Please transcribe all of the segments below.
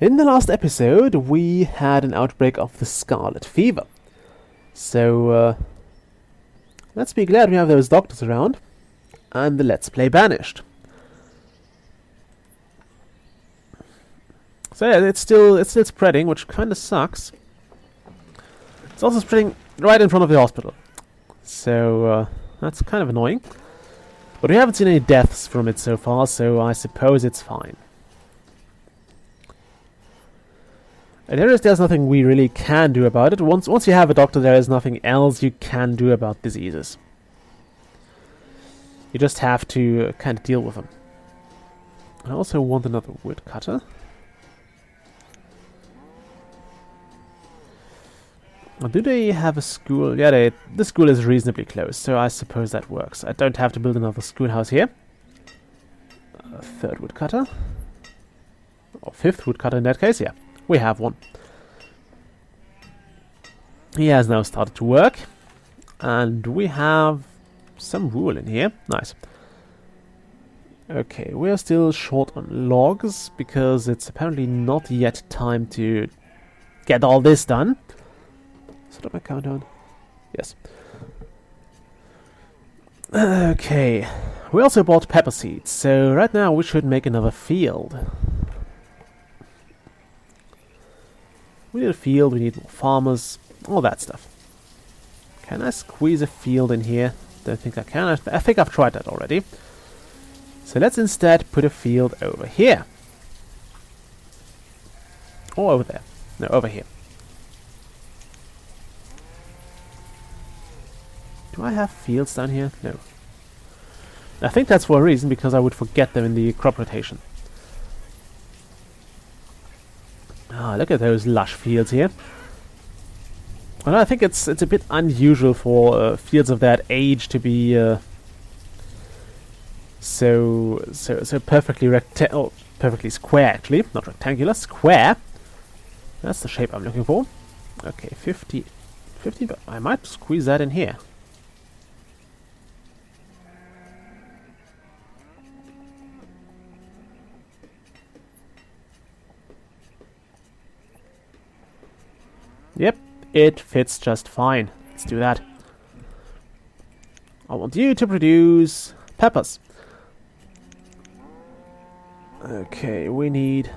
In the last episode, we had an outbreak of the Scarlet Fever. So, let's be glad we have those doctors around. And let's play Banished. So yeah, it's still spreading, which kind of sucks. It's also spreading right in front of the hospital. So, that's kind of annoying. But we haven't seen any deaths from it so far, so I suppose it's fine. And there's nothing we really can do about it. Once you have a doctor, there is nothing else you can do about diseases. You just have to kind of deal with them. I also want another woodcutter. Do they have a school? Yeah, the school is reasonably close, so I suppose that works. I don't have to build another schoolhouse here. Third woodcutter. Or fifth woodcutter in that case, yeah. We have one. He has now started to work. And we have some wool in here. Nice. Okay, we are still short on logs, because it's apparently not yet time to get all this done. Stop my countdown. Yes. Okay. We also bought pepper seeds, so right now we should make another field. We need a field, we need more farmers, all that stuff. Can I squeeze a field in here? Don't think I can. I think I've tried that already. So let's instead put a field over here. Or over there. No, over here. Do I have fields down here? No. I think that's for a reason, because I would forget them in the crop rotation. Ah, look at those lush fields here. Well, I think it's a bit unusual for fields of that age to be so perfectly perfectly square, actually, not rectangular, square. That's the shape I'm looking for. Okay, 50, but I might squeeze that in here. Yep, it fits just fine. Let's do that. I want you to produce peppers. Okay, we need...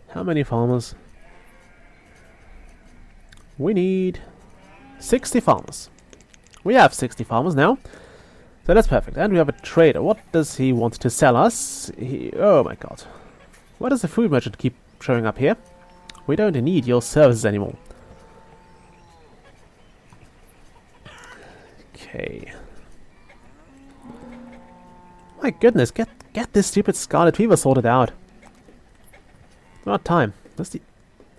how many farmers? We need 60 farmers. We have 60 farmers now. So that's perfect. And we have a trader. What does he want to sell us? Oh my god. Why does the food merchant keep showing up here? We don't need your services anymore. Okay. My goodness, get this stupid Scarlet Fever sorted out. Not time. That's the...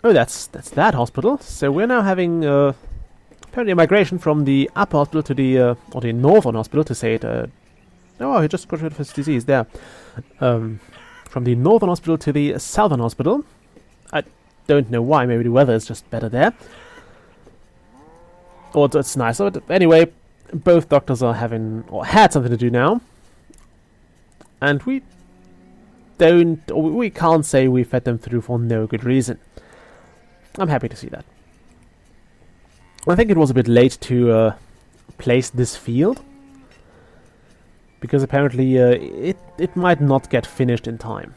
oh, that's that hospital. So we're now having apparently a migration from the upper hospital to the or the northern hospital, to say it. Oh, he just got rid of his disease there. From the northern hospital to the southern hospital. I don't know why. Maybe the weather is just better there, or it's nicer. But anyway, both doctors are having, or had, something to do now. And we can't say we fed them through for no good reason. I'm happy to see that. I think it was a bit late to place this field, because apparently it might not get finished in time.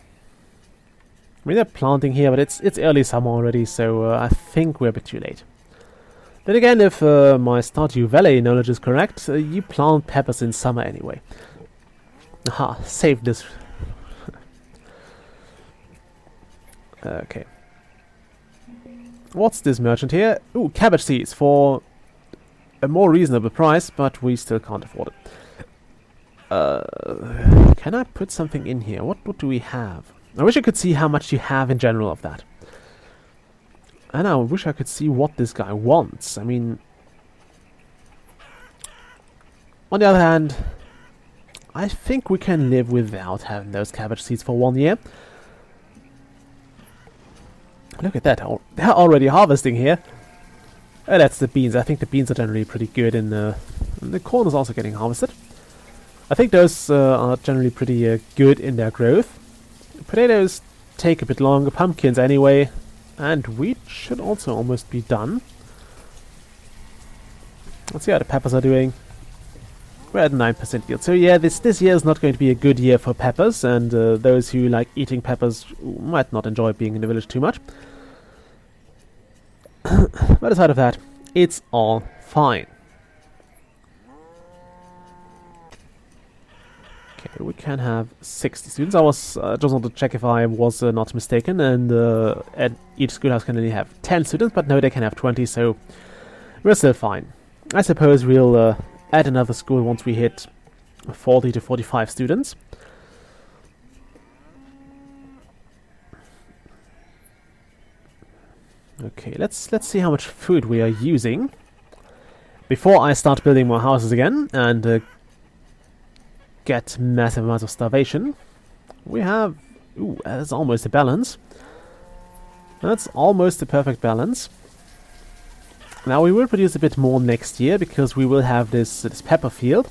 I mean, they're planting here, but it's early summer already, so I think we're a bit too late. Then again, if my Stardew Valley knowledge is correct, you plant peppers in summer anyway. Aha, saved this. Okay. What's this merchant here? Ooh, cabbage seeds for a more reasonable price, but we still can't afford it. Can I put something in here? What do we have? I wish I could see how much you have in general of that. And I wish I could see what this guy wants. I mean... on the other hand, I think we can live without having those cabbage seeds for 1 year. Look at that. They're already harvesting here. Oh, that's the beans. I think the beans are generally pretty good, and the corn is also getting harvested. I think those are generally pretty good in their growth. Potatoes take a bit longer. Pumpkins anyway. And wheat should also almost be done. Let's see how the peppers are doing. We're at 9% yield. So yeah, this year is not going to be a good year for peppers, and those who like eating peppers might not enjoy being in the village too much. But aside of that, it's all fine. Okay, we can have 60 students. I was just want to check if I was not mistaken, and at each schoolhouse can only have 10 students, but no, they can have 20, so we're still fine. I suppose we'll add another school once we hit 40 to 45 students. Okay, let's see how much food we are using before I start building more houses again and get massive amounts of starvation. We have... Ooh, that's almost a balance. That's almost a perfect balance. Now we will produce a bit more next year because we will have this pepper field.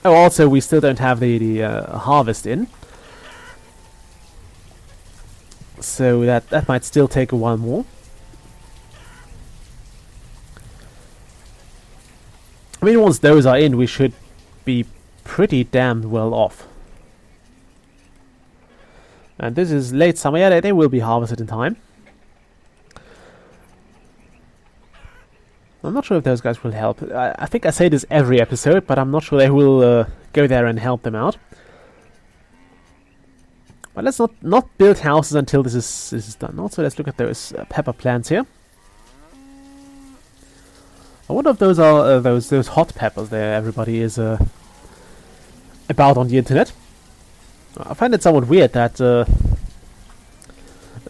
Oh, also we still don't have the harvest in. So that might still take a while more. I mean, once those are in, we should be pretty damn well off. And this is late summer. Yeah, they will be harvested in time. I'm not sure if those guys will help. I think I say this every episode, but I'm not sure they will go there and help them out. But let's not build houses until this is done. Also, let's look at those pepper plants here. I wonder if those are those hot peppers there everybody is about on the internet. I find it somewhat weird that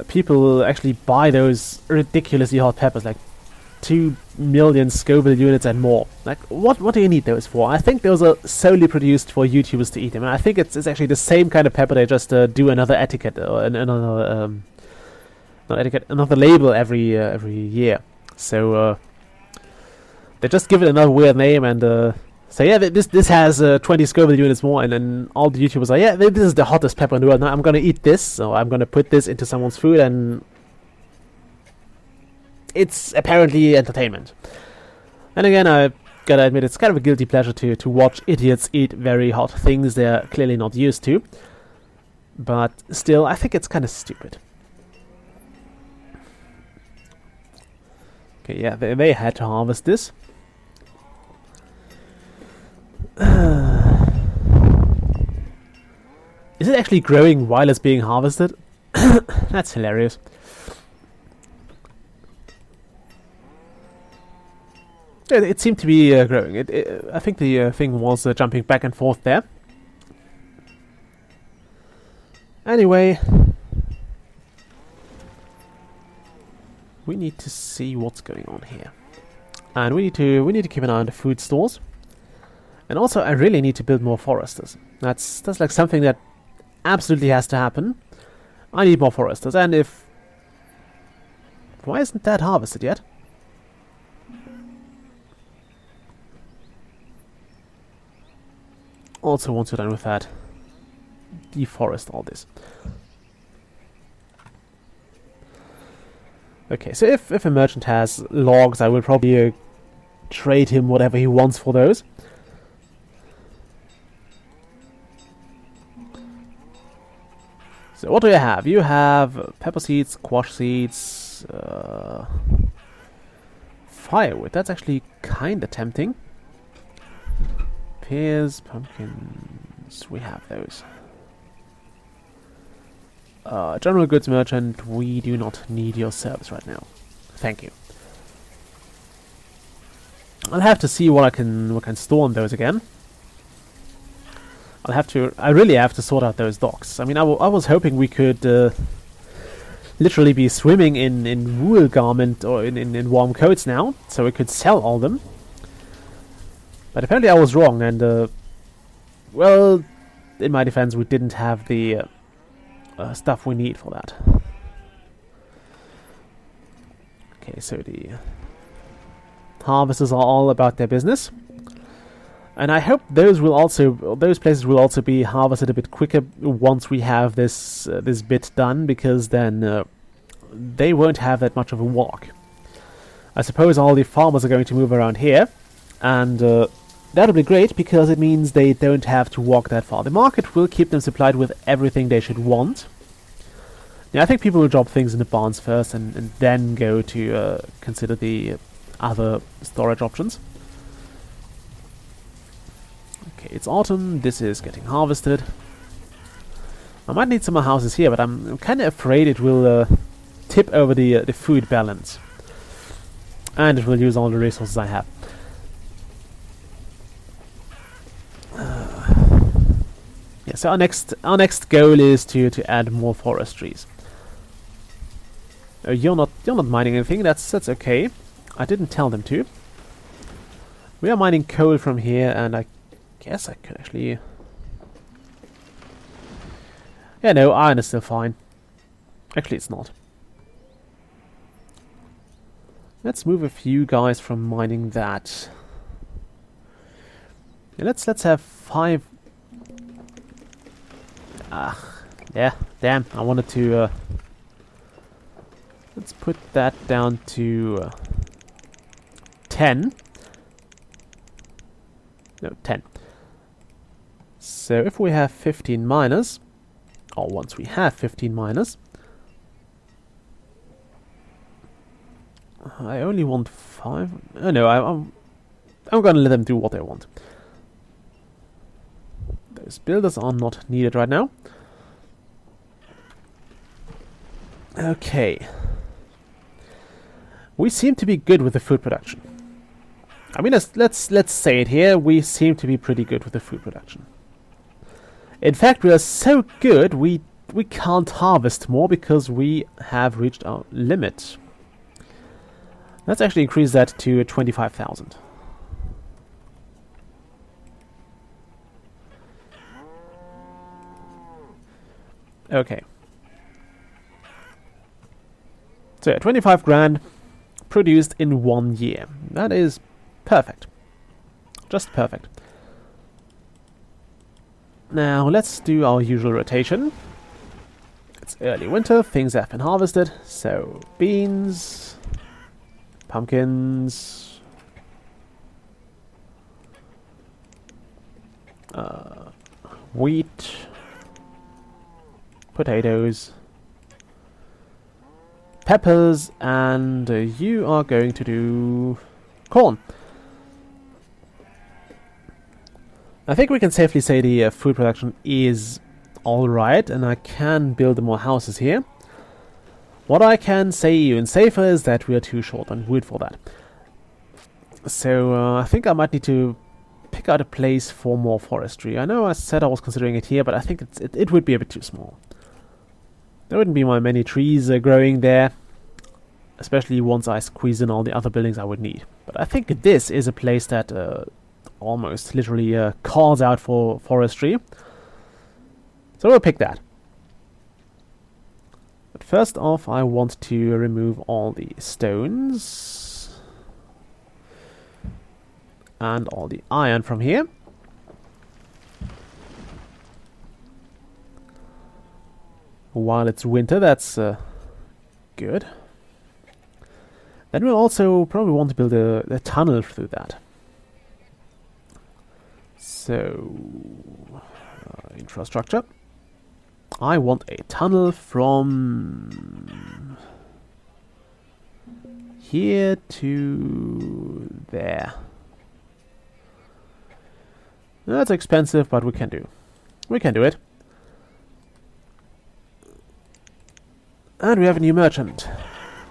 people actually buy those ridiculously hot peppers, like 2 million Scoville units and more. Like, what do you need those for? I think those are solely produced for YouTubers to eat them. And I think it's actually the same kind of pepper. They just do another etiquette or another not etiquette, another label every year. So they just give it another weird name and say, yeah, this has 20 Scoville units more, and then all the YouTubers are, yeah, this is the hottest pepper in the world. Now I'm gonna eat this, so I'm gonna put this into someone's food, and it's apparently entertainment. And again, I gotta admit, it's kind of a guilty pleasure to watch idiots eat very hot things they're clearly not used to. But still, I think it's kind of stupid. Okay, yeah, they had to harvest this. Is it actually growing while it's being harvested? That's hilarious. It seemed to be growing. I think the thing was jumping back and forth there. Anyway, we need to see what's going on here, and we need to keep an eye on the food stores. And also, I really need to build more foresters. That's like something that absolutely has to happen. I need more foresters, and why isn't that harvested yet? Also, once you're done with that, deforest all this. Okay, so if a merchant has logs, I will probably trade him whatever he wants for those. So what do you have? You have pepper seeds, squash seeds, firewood. That's actually kinda tempting. Pears, pumpkins, we have those. General goods merchant, we do not need your service right now. Thank you. I'll have to see what I can store on those again. I really have to sort out those docks. I mean, I was hoping we could literally be swimming in wool garment or in warm coats now, so we could sell all them. But apparently I was wrong, and well, in my defense, we didn't have the stuff we need for that. Okay, so the harvesters are all about their business. And I hope those places will also be harvested a bit quicker once we have this this bit done, because then they won't have that much of a walk. I suppose all the farmers are going to move around here, and that'll be great because it means they don't have to walk that far. The market will keep them supplied with everything they should want. Yeah, I think people will drop things in the barns first and then go to consider the other storage options. Okay, it's autumn. This is getting harvested. I might need some more houses here, but I'm kind of afraid it will tip over the food balance. And it will use all the resources I have. Yeah, so our next goal is to add more forest trees. You're not mining anything. That's okay. I didn't tell them to. We are mining coal from here, and I guess I could actually. Yeah, no, iron is still fine. Actually, it's not. Let's move a few guys from mining that. Yeah, let's have 5. Yeah, damn. I wanted to. Let's put that down to 10. No, 10. So if we have 15 miners, or once we have 15 miners, I only want 5. Oh no, I'm gonna let them do what they want. Those builders are not needed right now. Okay. We seem to be good with the food production. I mean, let's say it here. We seem to be pretty good with the food production. In fact, we are so good we can't harvest more because we have reached our limit. Let's actually increase that to 25,000. Okay. So yeah, 25 grand produced in 1 year. That is perfect. Just perfect. Now let's do our usual rotation. It's early winter, things have been harvested, so beans, pumpkins, wheat, potatoes, peppers, and you are going to do corn. I think we can safely say the food production is alright, and I can build more houses here. What I can say even safer is that we are too short on wood for that. So I think I might need to pick out a place for more forestry. I know I said I was considering it here, but I think it would be a bit too small. There wouldn't be many trees growing there, especially once I squeeze in all the other buildings I would need. But I think this is a place that almost literally calls out for forestry. So we'll pick that. But first off, I want to remove all the stones and all the iron from here. While it's winter, that's good. Then we'll also probably want to build a tunnel through that. So, infrastructure. I want a tunnel from here to there. That's expensive, but we can do. We can do it. And we have a new merchant.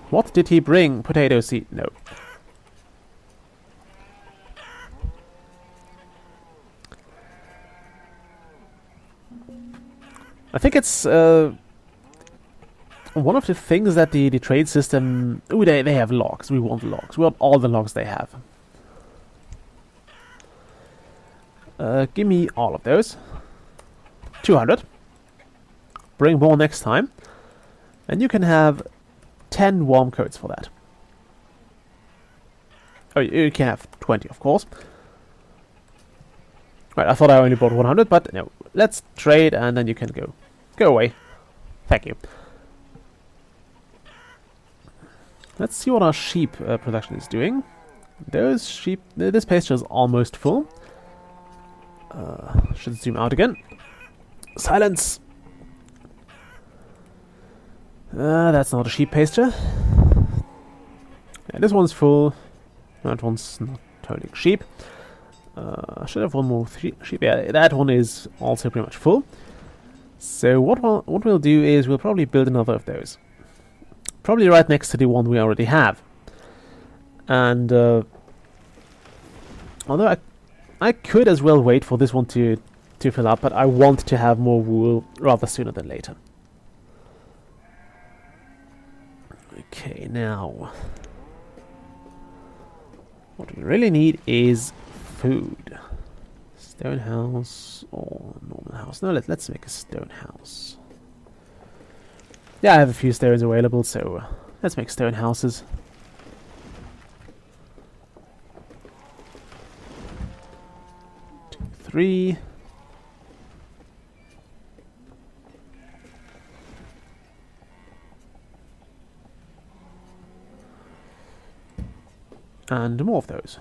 What did he bring? Potato seed? No. I think it's one of the things that the trade system... Ooh, they have logs. We want logs. We want all the logs they have. Give me all of those. 200. Bring more next time. And you can have 10 warm coats for that. Oh, you can have 20, of course. Right, I thought I only bought 100, but no. Let's trade, and then you can go. Go away. Thank you. Let's see what our sheep production is doing. Those sheep... This pasture is almost full. Should zoom out again. Silence! That's not a sheep pasture. Yeah, this one's full. That one's not holding sheep. Should have one more sheep. Yeah, that one is also pretty much full. So what we'll do is we'll probably build another of those. Probably right next to the one we already have. And although I could as well wait for this one to fill up, but I want to have more wool rather sooner than later. Okay, now what we really need is food. Stone house or normal house? No, let's make a stone house. Yeah, I have a few stones available, so let's make stone houses. Two, three. And more of those.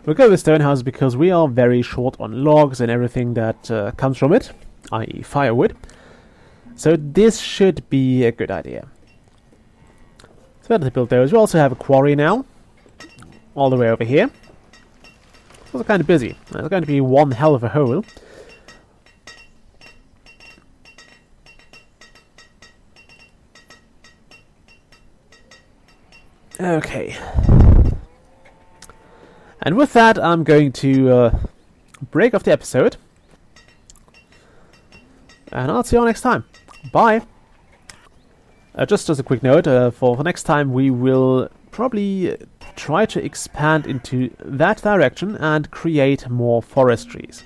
We'll go with stone houses because we are very short on logs and everything that comes from it, i.e. firewood. So this should be a good idea. So let's build those. We also have a quarry now, all the way over here. It's also kind of busy. It's going to be one hell of a hole. Okay. And with that, I'm going to break off the episode. And I'll see you all next time. Bye! Just as a quick note, for next time we will probably try to expand into that direction and create more forest trees.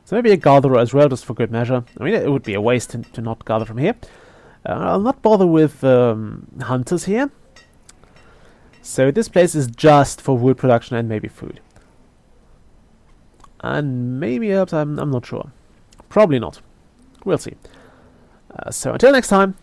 So maybe a gatherer as well, just for good measure. I mean, it would be a waste to not gather from here. I'll not bother with hunters here. So this place is just for wood production and maybe food. And maybe herbs, I'm not sure. Probably not. We'll see. So until next time,